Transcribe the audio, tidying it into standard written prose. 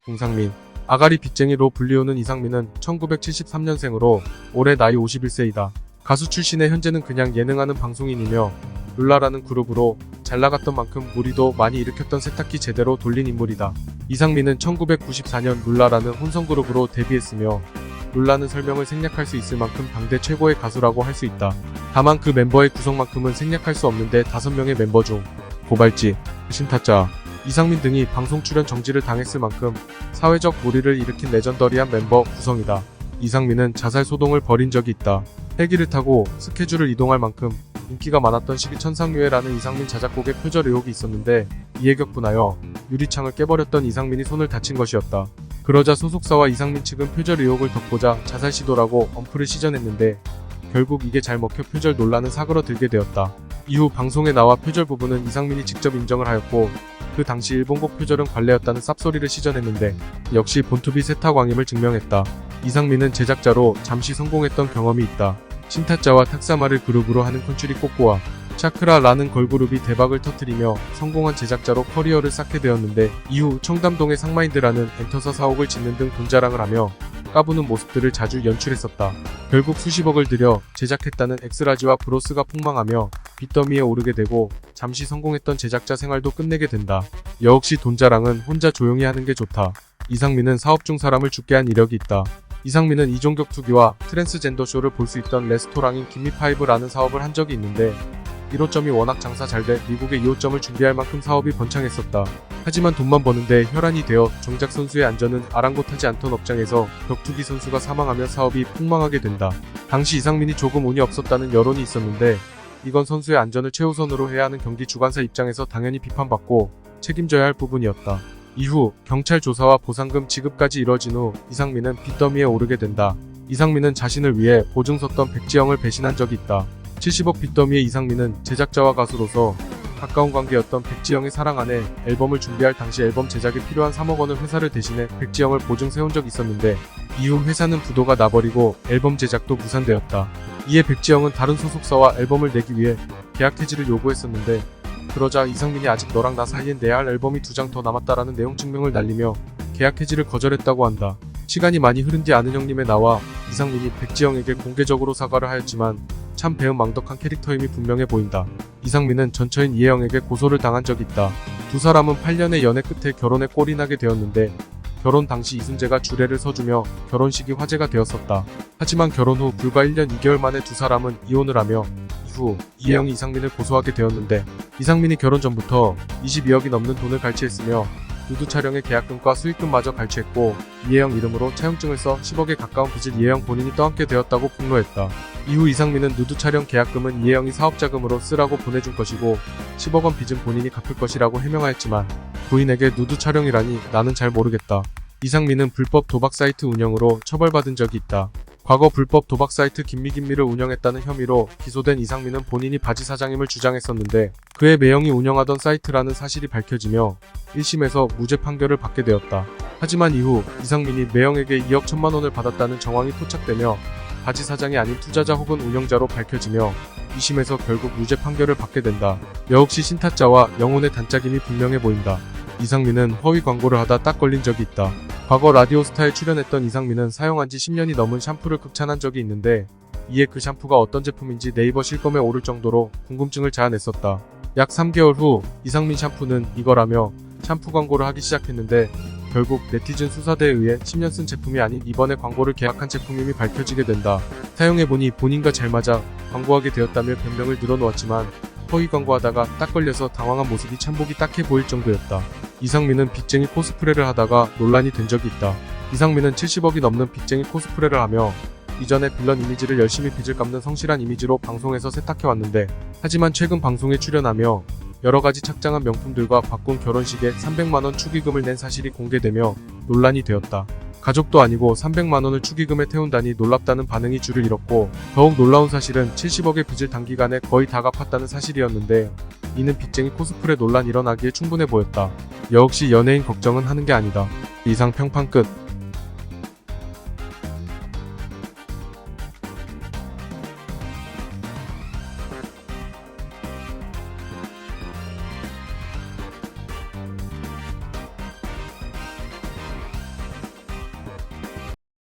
동상민, 아가리 빚쟁이로 불리우는 이상민은 1973년생으로 올해 나이 51세이다. 가수 출신의 현재는 그냥 예능하는 방송인이며 룰라라는 그룹으로 잘나갔던 만큼 무리도 많이 일으켰던 세탁기 제대로 돌린 인물이다. 이상민은 1994년 룰라라는 혼성그룹으로 데뷔했으며 룰라는 설명을 생략할 수 있을 만큼 당대 최고의 가수라고 할 수 있다. 다만 그 멤버의 구성만큼은 생략할 수 없는데 5명의 멤버 중 고발지, 신타짜, 이상민 등이 방송 출연 정지를 당했을 만큼 사회적 물의를 일으킨 레전더리한 멤버 구성이다. 이상민은 자살 소동을 벌인 적이 있다. 헬기를 타고 스케줄을 이동할 만큼 인기가 많았던 시기 천상유해라는 이상민 자작곡의 표절 의혹이 있었는데 이에 격분하여 유리창을 깨버렸던 이상민이 손을 다친 것이었다. 그러자 소속사와 이상민 측은 표절 의혹을 덮고자 자살 시도라고 엄프를 시전했는데 결국 이게 잘 먹혀 표절 논란은 사그러들게 되었다. 이후 방송에 나와 표절 부분은 이상민이 직접 인정을 하였고 그 당시 일본곡 표절은 관례였다는 쌉소리를 시전했는데 역시 본투비 세타광임을 증명했다. 이상민은 제작자로 잠시 성공했던 경험이 있다. 신타짜와 탁사마를 그룹으로 하는 콘츄리 꼬꼬와 차크라라는 걸그룹이 대박을 터뜨리며 성공한 제작자로 커리어를 쌓게 되었는데 이후 청담동의 상마인드라는 엔터사 사옥을 짓는 등 돈자랑을 하며 까부는 모습들을 자주 연출했었다. 결국 수십억을 들여 제작했다는 엑스라지와 브로스가 폭망하며 빚더미에 오르게 되고 잠시 성공했던 제작자 생활도 끝내게 된다. 역시 돈자랑은 혼자 조용히 하는 게 좋다. 이상민은 사업 중 사람을 죽게 한 이력이 있다. 이상민은 이종격 투기와 트랜스젠더 쇼를 볼 수 있던 레스토랑인 김미파이브라는 사업을 한 적이 있는데 1호점이 워낙 장사 잘 돼 미국에 2호점을 준비할 만큼 사업이 번창했었다. 하지만 돈만 버는데 혈안이 되어 정작 선수의 안전은 아랑곳하지 않던 업장에서 격투기 선수가 사망하며 사업이 폭망하게 된다. 당시 이상민이 조금 운이 없었다는 여론이 있었는데 이건 선수의 안전을 최우선으로 해야 하는 경기 주관사 입장에서 당연히 비판받고 책임져야 할 부분이었다. 이후 경찰 조사와 보상금 지급까지 이뤄진 후 이상민은 빚더미에 오르게 된다. 이상민은 자신을 위해 보증 섰던 백지영을 배신한 적이 있다. 70억 빚더미의 이상민은 제작자와 가수로서 가까운 관계였던 백지영의 사랑 안에 앨범을 준비할 당시 앨범 제작에 필요한 3억 원을 회사를 대신해 백지영을 보증 세운 적이 있었는데 이후 회사는 부도가 나버리고 앨범 제작도 무산되었다. 이에 백지영은 다른 소속사와 앨범을 내기 위해 계약 해지를 요구했었는데 그러자 이상민이 아직 너랑 나 사이엔 내야 할 앨범이 2장 더 남았다라는 내용 증명을 날리며 계약 해지를 거절했다고 한다. 시간이 많이 흐른 뒤 아는 형님에 나와 이상민이 백지영에게 공개적으로 사과를 하였지만 참 배은망덕한 캐릭터임이 분명해 보인다. 이상민은 전처인 이혜영에게 고소를 당한 적이 있다. 두 사람은 8년의 연애 끝에 결혼에 꼴이 나게 되었는데 결혼 당시 이순재가 주례를 서주며 결혼식이 화제가 되었었다. 하지만 결혼 후 불과 1년 2개월 만에 두 사람은 이혼을 하며 이후 이혜영이 이상민을 고소하게 되었는데 이상민이 결혼 전부터 22억이 넘는 돈을 갈취했으며 누드 촬영의 계약금과 수익금마저 갈취했고 이혜영 이름으로 차용증을 써 10억에 가까운 빚을 이혜영 본인이 떠안게 되었다고 폭로했다. 이후 이상민은 누드 촬영 계약금은 이혜영이 사업자금으로 쓰라고 보내준 것이고 10억 원 빚은 본인이 갚을 것이라고 해명하였지만 부인에게 누드 촬영이라니 나는 잘 모르겠다. 이상민은 불법 도박 사이트 운영으로 처벌받은 적이 있다. 과거 불법 도박 사이트 김미를 운영했다는 혐의로 기소된 이상민은 본인이 바지 사장임을 주장했었는데 그의 매형이 운영하던 사이트라는 사실이 밝혀지며 1심에서 무죄 판결을 받게 되었다. 하지만 이후 이상민이 매형에게 2억 1천만 원을 받았다는 정황이 포착되며 바지 사장이 아닌 투자자 혹은 운영자로 밝혀지며 2심에서 결국 무죄 판결을 받게 된다. 역시 신타짜와 영혼의 단짝임이 분명해 보인다. 이상민은 허위 광고를 하다 딱 걸린 적이 있다. 과거 라디오스타에 출연했던 이상민은 사용한 지 10년이 넘은 샴푸를 극찬한 적이 있는데 이에 그 샴푸가 어떤 제품인지 네이버 실검에 오를 정도로 궁금증을 자아냈었다. 약 3개월 후 이상민 샴푸는 이거라며 샴푸 광고를 하기 시작했는데 결국 네티즌 수사대에 의해 10년 쓴 제품이 아닌 이번에 광고를 계약한 제품임이 밝혀지게 된다. 사용해보니 본인과 잘 맞아 광고하게 되었다며 변명을 늘어놓았지만 허위 광고하다가 딱 걸려서 당황한 모습이 참 보기 딱해 보일 정도였다. 이상민은 빚쟁이 코스프레를 하다가 논란이 된 적이 있다. 이상민은 70억이 넘는 빚쟁이 코스프레를 하며 이전에 빌런 이미지를 열심히 빚을 갚는 성실한 이미지로 방송에서 세탁해왔는데 하지만 최근 방송에 출연하며 여러가지 착장한 명품들과 바꾼 결혼식에 300만원 축의금을 낸 사실이 공개되며 논란이 되었다. 가족도 아니고 300만원을 축의금에 태운다니 놀랍다는 반응이 줄을 잃었고 더욱 놀라운 사실은 70억의 빚을 단기간에 거의 다 갚았다는 사실이었는데 이는 빚쟁이 코스프레 논란 일어나기에 충분해 보였다. 역시 연예인 걱정은 하는 게 아니다. 이상 평판 끝.